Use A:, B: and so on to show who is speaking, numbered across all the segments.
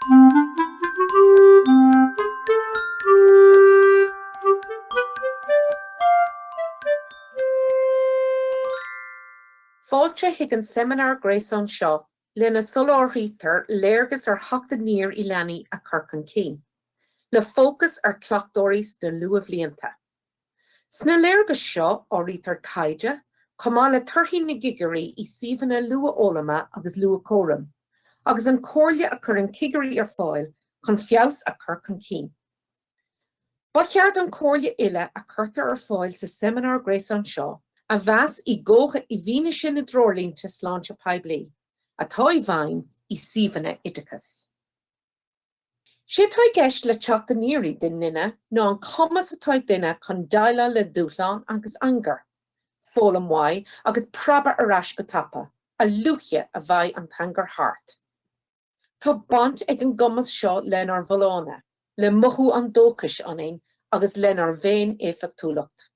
A: Fáilte hiag an seminar gréasán seo lena soláthraítear léargas ar theachta níor I Leanaí a chur chun Cinn, le fócas ar Chleachtóirí de Luathbhlianta. Sna léargas seo áirítear taide, chomá le turthaí na gigeirí I suíomhanna lua-ólama agus lua-córam, agus an cóirle a chur an cigeirí ar fáil chun feabhas a chur chun Cinn. Ba cheart an cóirle ile a chuirtear ar fáil sa seminar gréasán seo, a bheas I ggócha I bhíne sin na drolínte sláinte peibli, atá I bhain I suíomhanna idicas. Sé tá gceist le teachta níorí den nine ná an commas atá duine chun daile le dúshlán agus angar, fólam mhaith agus praba arás go tapa, a luche a bhaid an tangar hart. Tá bant ag an gommas seo lenar bhlána, le mothú an dóchas anain agus lenar bhéin éfechtúlacht.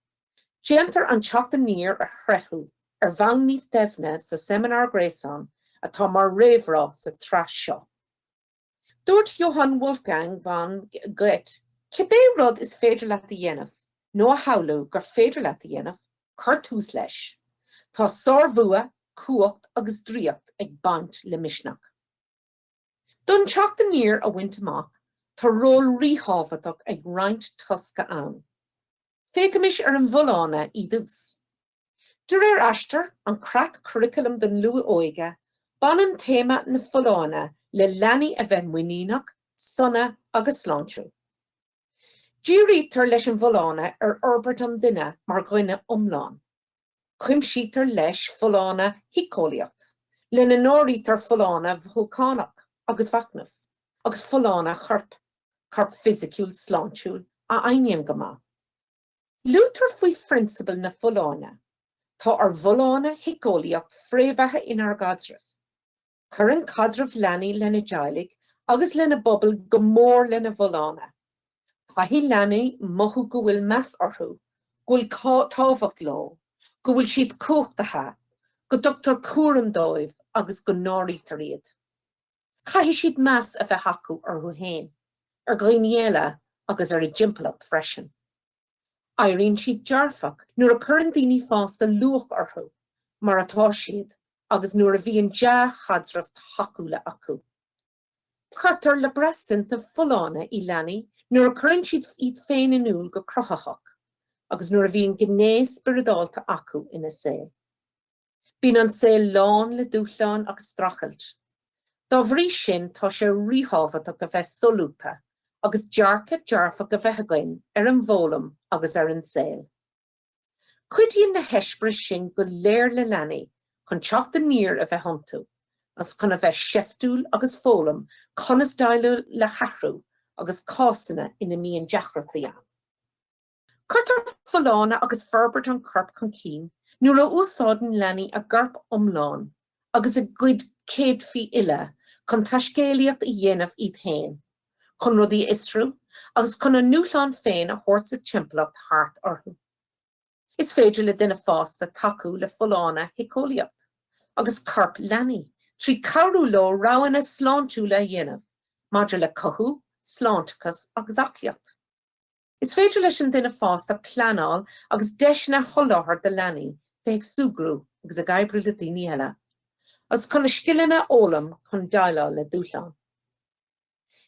A: Déantar an teachta níor a chreithú ar bhain níos deimhne sa seminar gréasán atá mar réamhrá sa tras seo. Dúirt Johann Wolfgang van Goethe, cibé rud is féidir leat a dhéanamh, nó a hallú gur féidir leat a dhéanamh, chuir tús leis. Tá sár-bhua, cuacht agus dríocht ag baint le misneach. Don teachta níor a bhaint amach, tá ról ríthábhaach ag roinnt tosca ann. Féicimis ar an bhlána I dús. De réir aistear an crat curriculum den lua óige, ban an téma na fhlána le Leanaí a bheith muoínach, sonna agus sláintiú. Dírítar leis an bhlána ar orbert an duine mar gcoinne omláin. Cuimsítar leis fhlána hicólaíocht, le na nóirítar fhlána bhulcánach agus bhacnamh, agus fhlána chorp fisiciúil sláintiúil a aíonn go maith. Lútar faoi principal na fhlána, tá ar bhlána hicólaíocht fréamhaithe inar gadrah. Chur an cadrah Leanaí lena dealaigh agus lena bobal go mór lena bhlána. Chaithí Leanaí mothú go bhfuil meas orthú, go bhfuil tábhacht lá, go bhfuil siad cóchtathe, go dtugtar cuaram dóibh agus go nóirítar iad. Chaithí siad meas a bheith acu orthú féin, ar ghaoinéala agus ar I dtimpleacht freisin. Éiríonn siad dearfach nuair a churann daoine fásta luach orthú, mar atá siad, agus nuair a bhíonn de chadrah thacúla acu. Chuirtear le breastant na fhlána I Leanaí nuair a churann siad iad féin inúil go crochachach, agus nuair a bhíonn gné spiridáalta acu ina saol. Bhíonn an saol lán le dúshlán agus strachailt. Dá bhrí sin tá sé ríthábhaach go bheith solúpa, agus dearcha dearfach go bheith againn ar an bhólam agus ar an saol. Cuidíonn na heispris sin go léir le Leanaí chun teachta níor a bheith hontu, as chun a bheith seftúil agus fólam conas dailú le hathrú agus cásanna ina míon deachreachtaí an. Cuirtear fhlána agus ferbert an corp chun Cinn nuair a úsáideann Leanaí a gcorp omláin agus a gcuid céad fí ile chun taiscéalaíocht I dhéanamh iad féin, chun rudaí isriú agus chun an núshlán féin a thabhairt sa timpleacht thart orthú. Is féidir le duine fásta tacu le fhlána hicólaíocht, agus corp Leanaí, trí cabhrú lá rabhanna sláintiúla a dhéanamh, maidir le cothú, sláintachas agus acliacht. Is féidir leis an duine fásta pleanáil agus deisna choláthar de Leanaí bheith súgrú agus a gcaibbrú le daoine eile, agus chun scillanna ólam chun daile le dúshlán.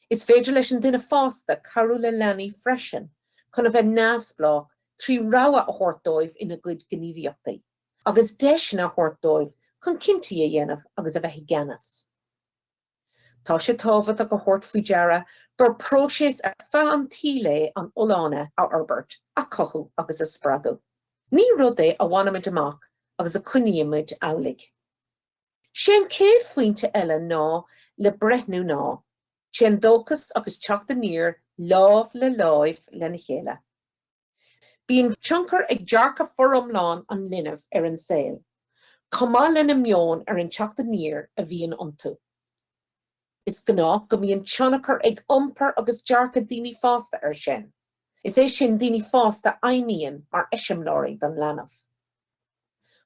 A: Is féidir leis an duine fásta cabhrú le Leanaí freisin chun a bheith neamhsplách trí rogha a thuairt ina gcuid gníomhaíochtaí, agus deisna thuairt chun cinntií a dhéanamh agus a bheith geanas. Tá sé tábhacht a go thuairt faoi deara gur próisis a feadh an tílé an olána a orbert a cothú agus a spreagú. Ní rud é a bhainimiid amach agus a cuiníimiid amhlaigh. Sé an céad faointe eile ná le breithnú ná, sé an dóchas agus teachta níor lámh le láimh lena chéile. Bíonn tionchar ag dearcha foromláin an linmh ar an saol, chomá lena meoin ar an teachta níor a bhíonn iontu. Is gná go mbíonn tionchar ag iompar agus dearcha daoine fásta ar sin. Is é sin daoine fásta aimíonn mar eisimlóirí don leanamh.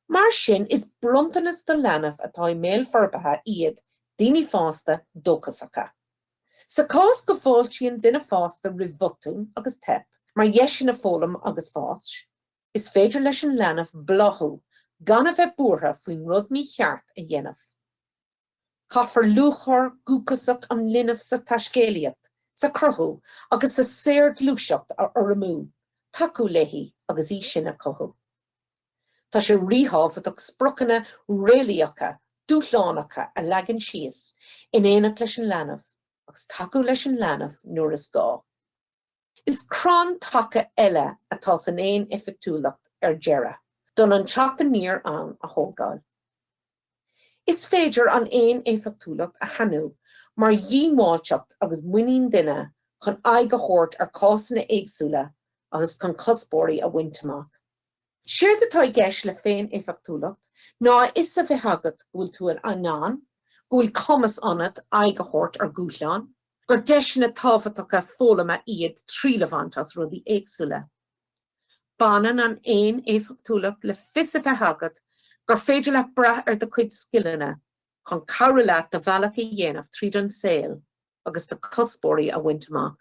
A: Mar sin is brontanas do leanamh atá méal forbartha iad daoine fásta dóchasacha. Sa cás go fáiltíonn duine fásta ribhotún agus tep, mar dheis na fólam agus fás, is féidir leis an leanamh blothú gan a bheith buartha faoin rud ní cheart a dhéanamh. Caithfar luachthar gúcasach an linamh sa taiscéalaíocht, sa cruthú agus sa séir glúiseacht ar ormú, taú léithí agus í sin a cothú. Tá sé ríthafadach sprochanna réalaíocha, dúthlánacha a leagan síos in éanacht leis an leanamh, agus taú leis an leanamh nuair is gá. Is crán taca eile atá san éon ifeictúlacht ar deireadh, don an teacht níor an a thógáil. Is féidir an éon éifeictúlacht a hanú mar dhímáilteacht agus muinín duine chun aige chóirt ar cásanna éagsúla agus chun cuspóirí a bhaint amach. Siar atá gceist le féin éifeictúlacht ná is a bheith agat bhfuil tú an anán, bhfuil cumas anad aige chóirt ar gúsleán, gur deis na táfatacha fólama iad trílevantas rudí éagsúla. Banan an éon éifeictúlacht le fios a bheith agat gur féidir le brath ar do chuid scileanna chun cabhradh leat do bhealach a dhéanamh tríd an saol agus do cuspóirí a bhaint amach.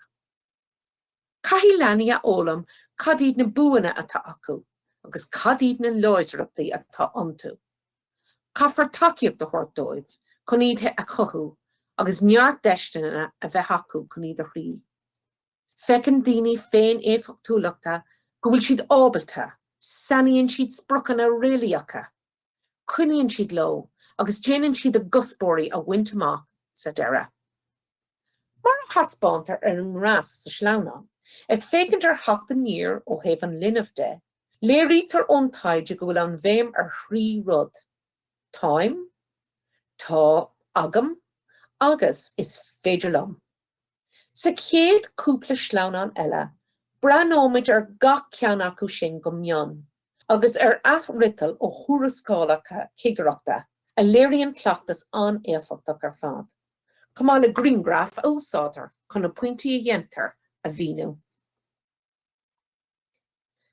A: Caithfí Leanaí a ólam cad iad na buanna atá acu agus cad iad na láidireachtaí atá iontu. Caithfar tacaíocht do chóir dóibh chun iad a chothú agus neart deisteanna a bheith acu chun iad a chríl. Fecinn daoine féin éifeictúlachta go bhfuil siad ábalta, sanaíonn siad sprochanna réalaíocha, cuiníonn siad leo agus déanann siad a guspóirí a bhaint amach sa deireadh. Mar a thaspáintear ar an rath sa sleamhnáin, ag fécinnt ar theacht níor ó thaobh an linamh de, léirítear ón taide go bhfuil an bhéim ar thrí rud. Táim, tá agam, agus is féidir liom. Sa chéad cúpla sleamhnáin eile, breanóid ar gach ceann acu sin go mion, agus ar athrital ó churascálacha cigareachta, a léiríonn cleachtas an éifeachtach ar fad. Cumáil le greengraf ósátar chun na pointí a dhéantar a bhíú.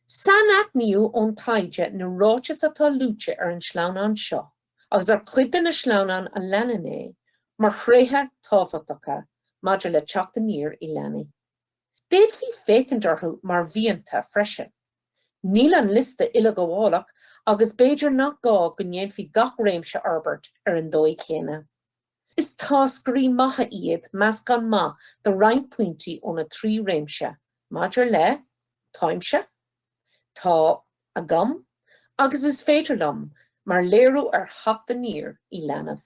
A: San aithníú ón taide na ráiteas atá lúite ar an sleamhnáin seo, agus ar chuid na sleamhnáin a Leanaí mar fréthe táfachtacha maidir le teacht níor i Leanaí. Déad bhí fécinnt orthu mar bhíonanta freisin. Níl an liste ile go bhálach agus béidir nach gá go ndéanfaí gach réimse arbeirt ar an dóigh chéine. Is táscarí maithe iad meas gan maith do roinnt pointí óna trí réimse, maidir le, táimse, tá agam, agus is féidir liom mar léirú ar theacht níor i leanamh.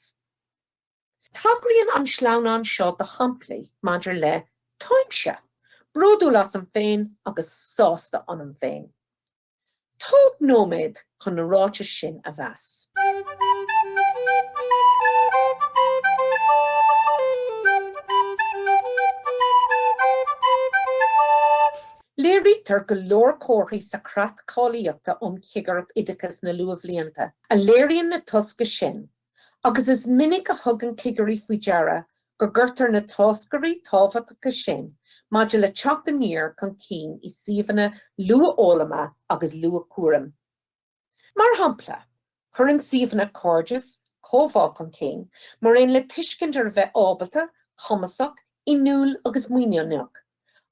A: Tágraíonn an sleamhnáin seo do champlaí maidir le, táimse, bródú las an féin agus sásta an an féin. Tóg nóméid chun na ráiteas sin a bheas. Léirítear go leor cóthaí sa creat cálaíochta ón cigareacht oideachas na Luathbhlianta, a léiríonn na tosca sin, agus is minic a thugann cigarí faoi deara go gcuirtear na toscarí táfachtacha sin, maidir le teacht níor chun Cinn i suíomhanna luath-ólama agus luath-cuairim. Mar shampla, chuireann suíomhanna cóirdeas, cóbhá chun Cinn, mar aon le tuiscint ar bheith ábalta, chumasach, inúil agus muoineach,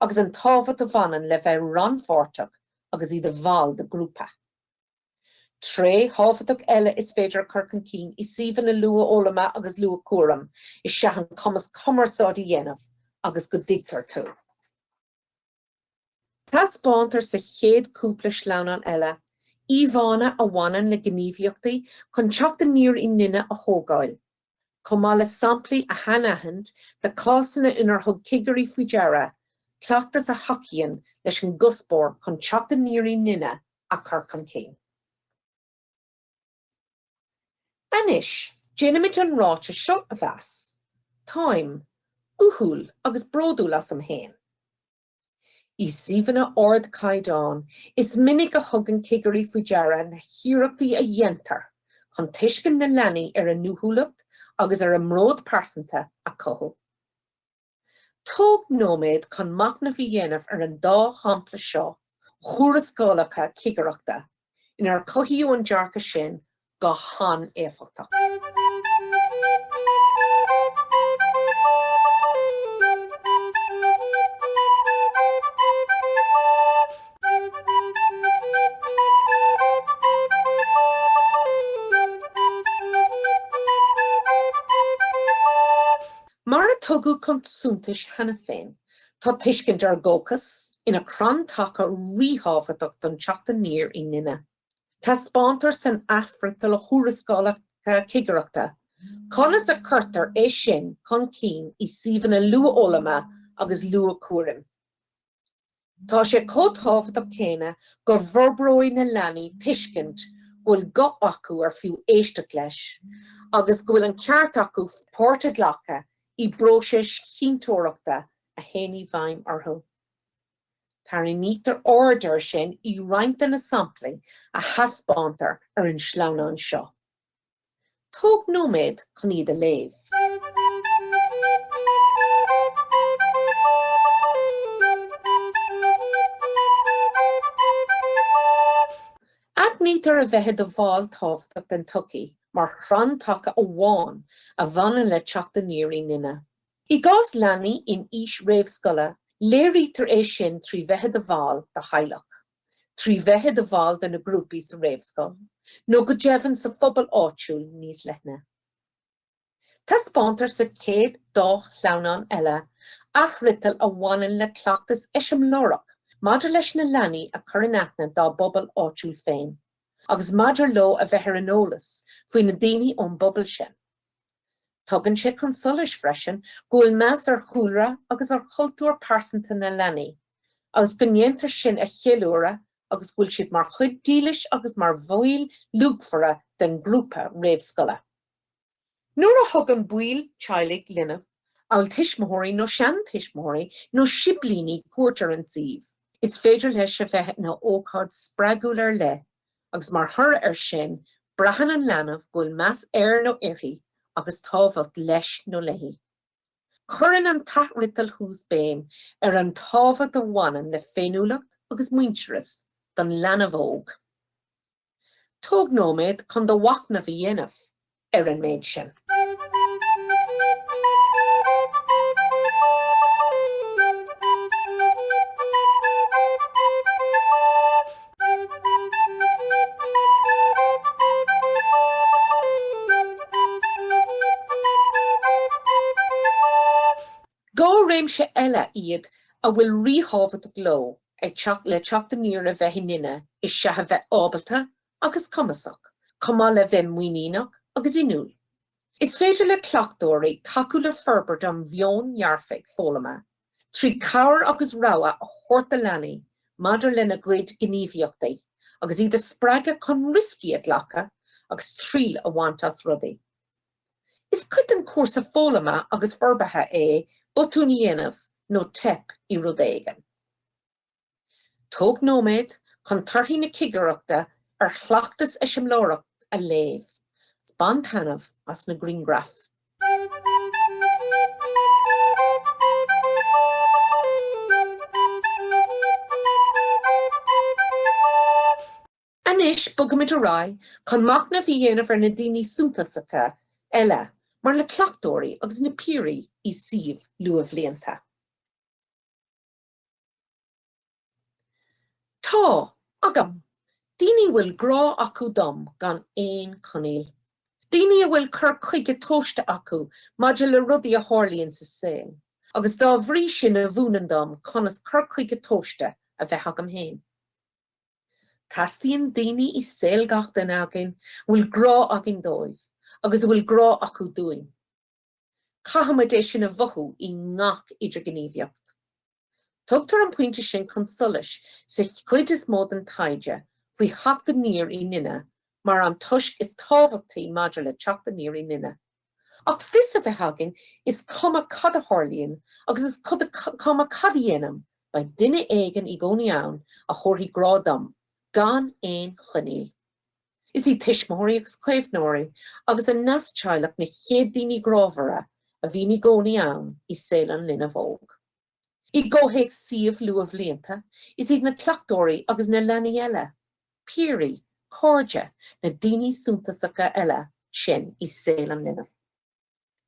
A: agus an tábhacht a bhanan le bheith ranfáirteach agus iad a bhall de grúpa. Tré hábhachtach eile is féidir chun Cinn i suíomhanna luath-ólama agus luath-cuairim is seachan cumas cumarsáidí dhéanamh agus go dtugtar tú. Tá spáintear sa chéad cúpla sleamhnáin eile, íomhána a bhaineann le gníomhaíochtaí chun teacht níor i nine a thógáil. Cumáil le samplaí a hanaithint de cásanna inar thug cigarí faoi deara, cleachtas a hacaíonn leis an guspóir chun teacht níor i nine a chur chun Cinn. Anois, déanamid an ráiteas seo a bheas. Táim, uthúil agus bródú las am héin. I suíomhanna ard caighdeán, is minic a thugann cigarí faoi deara na hiarachtaí a dhéantar, chun tuiscin na Leanaí ar an núthúlacht agus ar an mród persanta a cothú. Tóg nóméid chun mac na bhí dhéanamh ar an dá hampla seo, churascálacha cigareachta, inar cothaíú an dearca sin go han éifeachtach. Mar a tugu consúntais hena féin, tá tuiscint ar gócas ina cran taca ríhabhaach don teachta níor I nine. Tá spántar san Africa le churascála cigareachta. Conas a curtar é sin chun cinn I suimhne lua olama agus lua cuarim. Tá sé cótábhaach céine gur bhorbróidh na Leanaí tuiscint gúil go acu ar fiú éisteach leis, agus gúil an ceart acu pórta ghlacha I bróisis chintóireachta a héanaí bhaim orthu. Tar I nítar order sin I roinnt na sampling a haspántar ar an sleamhnáin seo. Tóg nóméid chun iad a léamh. Ag nítar a bheithe do bháil tábhaach den tucaí, mar chran taca amháin a bhanan le teachta níor I nine. I gás Leanaí in ís réamhscoile, léirítar é sin trí bheithe do bháil de Haileach, trí bheithe do bháil de na grúpaí sa réamhscoil, nó go deimhin sa phobal áitiúil níos leithne. Tá spántar sa céad dó sleamhnáin eile ach rital a bhaineann le cleachtas eiseamlórach, maidir leis na Leanaí a chur in aithne dá bobal áitiúil féin, agus maidir leo a bheith ar an eolas faoi na daoine ón bobal sin. Tugann sé chun solas freisin gúil meas ar chúlra agus ar chultúr pásanta na Leanaí, agus biniantar sin a chéiliúra agus gúil siad mar chud dílis agus mar bhuail lúgfara den grúpa réamhscoile. Nuair a thugann buail teaghlaigh linneamh, áil tuismitheoirí nó sean tuismitheoirí nó siblíní cuairtear an suíomh. Is féidir leis a bheith na ócáid spreagúil ar le, agus mar thura ar sin, breathan an leanamh gúil meas air nó iarthaí agus tábhacht leis nó leithí. Churann an tacht rital thús béim ar an tábhacht a bhaineann le féinúlacht agus muinteras don leanamh óg. Tóg nóméid chun do bhac na bhí dhéanamh ar an méid sin. Réimse eile iad a bhfuil ríhabhaach leo ag le teachta níor a bheith nine is sethe bheith ábalta agus cumasach, cumá le bheith muoíneach agus inúil. Is féidir le Chleachtóirí taú le ferber don bheon nearfeig fólama, trí cabhar agus rogha a chóirta Leanaí, maidir lena gcuid gníomhaíochtaí, agus iad a spreaga chun riscí a ghlacha agus tríl a bhaintas rudaí. Is cuid an cuasa fólama agus forbathe é botúna dhéanamh nó tep I rud éigean. Tóg nóméid chun tarthaí na cigareachta ar chleachtas eiseamlóireacht a léamh, spontanamh as na greengraf. Anis bugamid a rá chun mac na bhí dhéanamh ar na daoine súntasacha eile, mar le Chleachtóirí agus na píoraí I suíomh Luathbhlianta. Tá, agam, daoine bhfuil grá acu dom gan éon conaíl. Daoine a bhfuil cur chuige tóiste acu maidir le rudaí a tharlaíonn sa saol, agus dá bhrí sin a bhúnan dom conas cur chuige tóiste a bheith agam héin. Castaíonn daoine I saol gach den agin bhfuil grá agin dóibh, agus bhfuil grá acu dúin. Cahamad é sin a bhuthú I ngach idir gníomhaíocht. Tugtar an pointe sin chun solas sa chuid is mód an taide faoi theachta níor I nine, mar an tuisc is tábhachtaí maidir le teachta níor I nine. Ach fis a bheith agin is cuma cad a tharlaíonn agus is cuma cad a dhéanam ba duine éigean I gcónaí ann a chomhthí grá dom, gan éon chonaíl. Is I tuismitheoirí agus cuimhnóirí agus an nasteach na chéad daoine grámhara a bhíoní gcónaí ann I saol an linneamh óg. I ggóthaigh suíomh Luathbhlianta is iad na Chleachtóirí agus na Leanaí eile, píoraí, cóide na daoine súntasacha eile sin I saol an linneamh.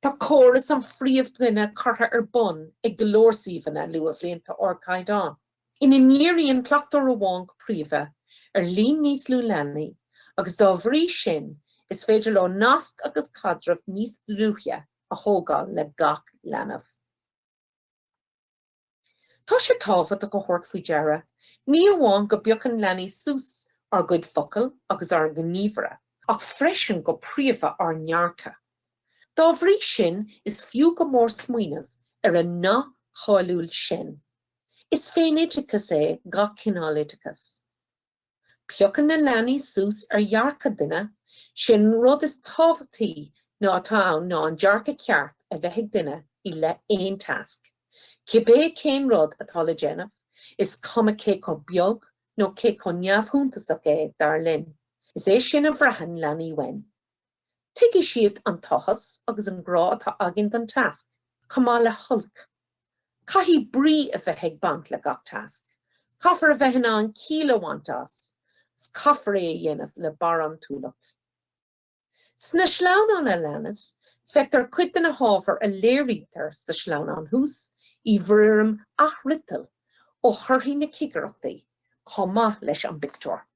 A: Tá córas an phríomhdhuine curtha ar bun ag go leor suíomhanna Luathbhlianta orcáidán. Ina níoraíonn Chleachtóir amháin go príomha ar líon níos lú Leanaí, agus dá bhrí sin is féidir le nasc agus cadrah níos drúthe a thógáil le gach leanamh. Tá sé tábhacht a go chóirt faoi deara, ní amháin go beagán Leanaí suas ar gcuid focail agus ar gníomhara, ach freisin go príomha ar nearcha. Dá bhrí sin is fiú go mór smaoinemh ar a ná cháiliúil sin. Is féin oidicas é gach cinál oidicas. Beagán na Leanaí suas ar dhearcha duine, sin rud is tábhachtaí ná atá ann ná an dearcha ceart a bheith ag duine i le aon tasc. Cibé cén rud atá le déanamh, is cuma cé có beag nó cé có neamhthúntasach é dar linn. Is é sin a bhreathan Leanaí wen. Tuigigh siad an tochas agus an grá atá agint an tasc, chumá le hulk. Caithfí brí a bheith ag bant le gach tasc. Caithfar a bheith an cíleabhaint as, caithfar é a dhéanamh le baran túlacht. Sna sleamhnáin a leanas, feictar cuid na hábhar a léirítar sa sleamhnán thuas I bhruairm achrital ó churthaí na cigareachtaí, chomá leis an pictiúr.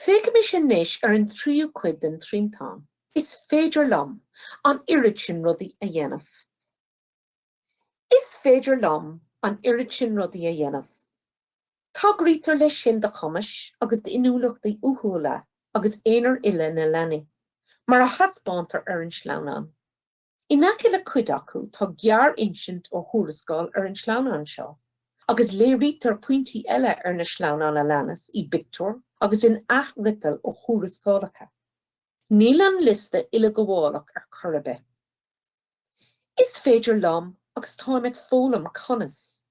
A: Féice mé sin níos ar an tríú cuid den tríntáin, is féidir liom an irid sin rudaí a dhéanamh. Is féidir liom an irid sin rudaí a dhéanamh. Tá grítar leis sin de chumas agus de inúlachtaí uthúla agus éonar uile na Leanaí, mar a haspántar ar an sleamhnán. I naci le cuid acu tá gearr insint ó thurascáil ar an sleamhnán seo, agus léirítar pointí eile ar na sleamhnán a leanas I pictiúr agus in achrital ó thurascálacha. Níl an liste uile go bhálach ar curbe. Is féidir liom agus táimid fólam conas.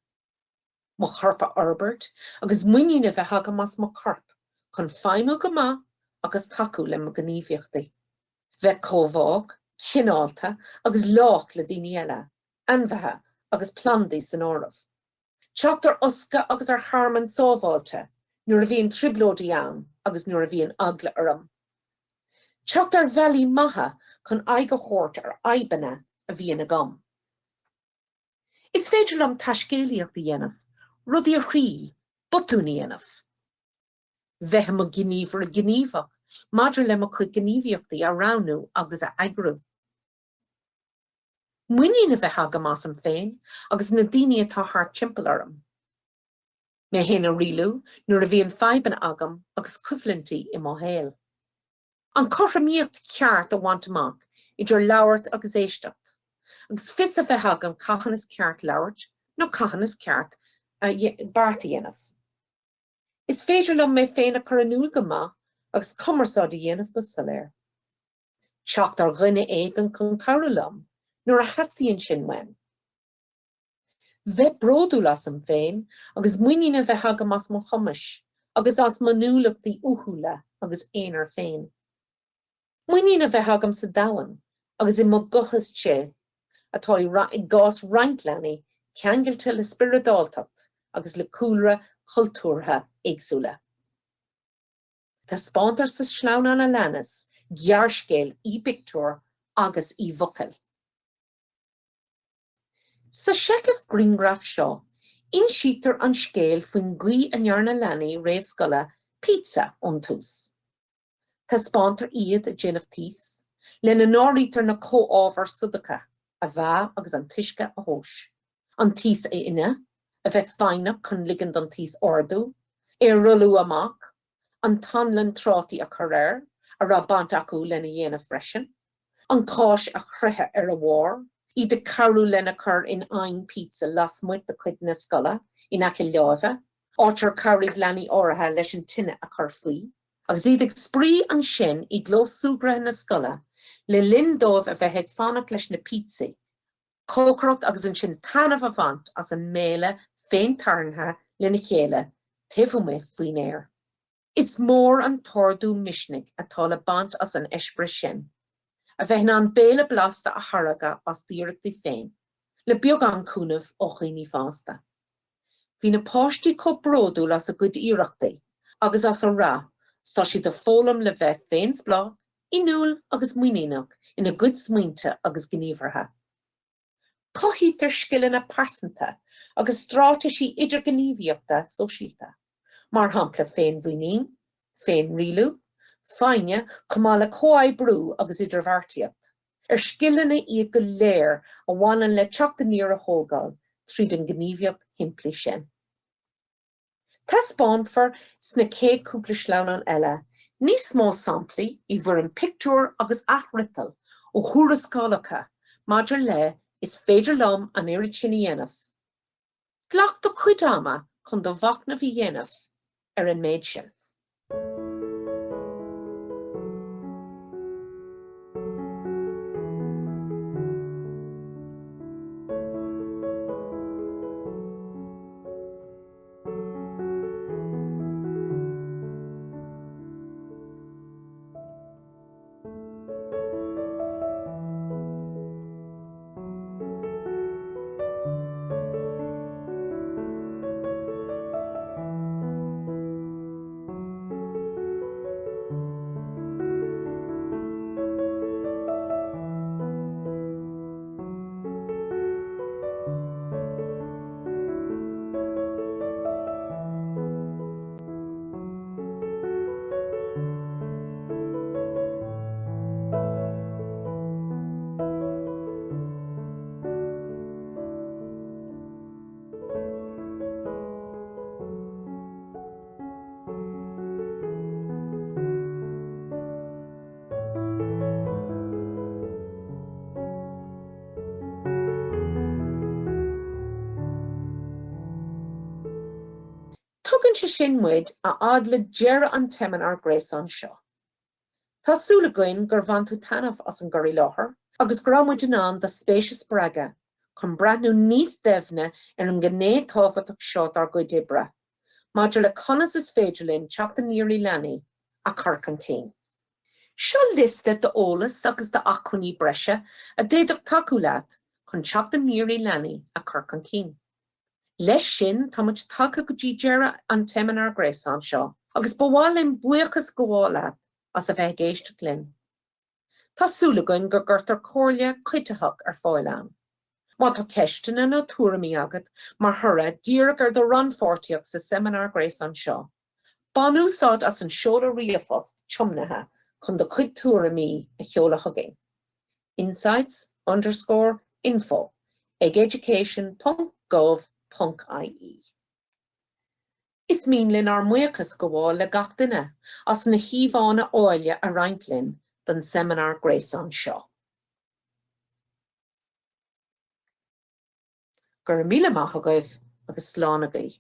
A: Má charpa Albert agus muoine a bheith hagamas má carp, chun feimú go maith agus taú le mo gníomhíochtaí. Bheith cóbhág, chinálta agus lách le daoine eile, anmhethe agus plandaí san áireamh. Teachtar osca agus ar harman sábháilte, nuair a bhíon triblódaí ann agus nuair a bhíon agla orm. Teachtar bhealaí maithe chun aige chóirt ar aibanna a bhíon agam. Is féidir liom taiscéalaíocht a dhéanamh, rudaí a chrí, botúna dhéanamh. Bheithe mo gníomhar a gníomhach, maidir le mo chuid gníomhíochtaí a ránú agus a aigrú. Muoine bheith hagamas an féin agus na daoine atá thart timpeall orm. Mé héana rialú nuair a bhíon feiban agam agus cuimhlintí I mo héal. An chothramíocht ceart a bhaint amach idir labhairt agus éisteacht, agus fis a bheith agam caithanas ceart labhairt nó caithanas ceart barta dhéanamh. Is féidir liom mé féin a chur anúil go maith agus cumarsáid a dhéanamh go soléir. Teacht ar dhuine éigean chun cabhrú liom nuair a theastaíonn sin wein. Bheith bródú las an féin agus muoína bheith agam as mo chumas agus as mo núlachtaí uthúla agus éonar féin. Muoína bheith agam sa dahan agus I mo guchas sé atá I gás roinnt Leanaí ceangailte le spiridáltacht agus le cúlra cultúrtha éagsúla. Tá spántar sa sleamhna leanas gearrscéal I pictiúr agus I bhocail. Sa seicimh Greengraf seo, insítear an scéal faoin gcuí Aniar na Leanaí réamhscoile pizza iontus. Tá spántar iad a déanamh tíos, le na náirítear na comhábhar sudacha, a bheith agus an tuisce a thós. An tíos é ine, a bheith féinach chun ligand an tíos ordú, rulú amach, an tanlan trátaí a choréir, a ra bant acu lena dhéanamh freisin, an cáis a chreithe ar a mhór, iad a carú lena chur in ein pizza las muid de chuid na scoile, in aice leamha, áitir carigh Leanaí áirithe leis an tine a chur faoi, agus iad ag sprí an sin I glós súgrathe na scoile, le linn dómh a bheith ag fánach leis na pizza, cócrocht agus an sin tanmh a bhaint as an méle féin tarnathe lena chéile, taobh mé faoin air. Is mór an tordú misnig atá le bant as an eispre sin, a bheith an béle blasta a tharaga as díreachtaí féin, le beag an cúnamh ó chuoine fásta. Bhí na páistí cóbródú las a gcuid iarachtaí, agus as a rá, stá siad a fólam le bheith féin splách, inúil agus muoíneach ina gcuid smaointe agus gníomhartha. Coithítear scileanna parsanta agus stráteisí idirghníomhaíochta sóisialta, mar hampla féin bhuinín, féin rialú, fáinne cumála cóid brú agus idirbhartaíocht. Scileanna iad go léir a bhaineann le teacht aníar a thógáil tríd an gníomhaíocht himplí sin. Tá spánfar sna cé cúpla sleamhnan eile, níos mó samplaí I bhur an pictiúr agus athrital ó thurascálacha, maidir le is féidir liom an irid sin I dhéanamh. Ghlac do chuid ama chun do bhac na bhí dhéanamh ar an méid sin. Tugann sé sin muid a adla dearra an teman ar gréasán seo. Tásúla goinn gur bhain tú tanmh as an gcuirí láthair, agus go raibh muid in ann de spéisios spreaga, chun breathnú níos deimhne ar an gné tábhachtach seo ar go dibre, maidir le conas is féidir linn teacht aníorí Leanaí a chur an cinn. Seo liste de ólas agus de acmhainní breise a déadach taú leat chun teacht aníorí Leanaí a chur an cinn. Leis sin tá muid take go dtí dearra an teman ar gréasán seo, agus bháil linn buíochas go bháil leat as a bheith géisteach linn. Tásúla goinn gur gurtar cóirle cuiteach ar fáil ann. Má tá ceistena nó tuairimí agat mar thura díreach ar do ranfortaíocht sa seminar gréasán seo. Banúsáid as an seola riamhos tiomnathe chun do chuid tuairimí a cheola thugainn. Insights_info ag education.gov.ie. Is mín linn ar muochas go bháil le gach duine as na híomhána áile a roinnt linn den seminar gréasán seo. Gur míle maith agaibh agus slán agaibh.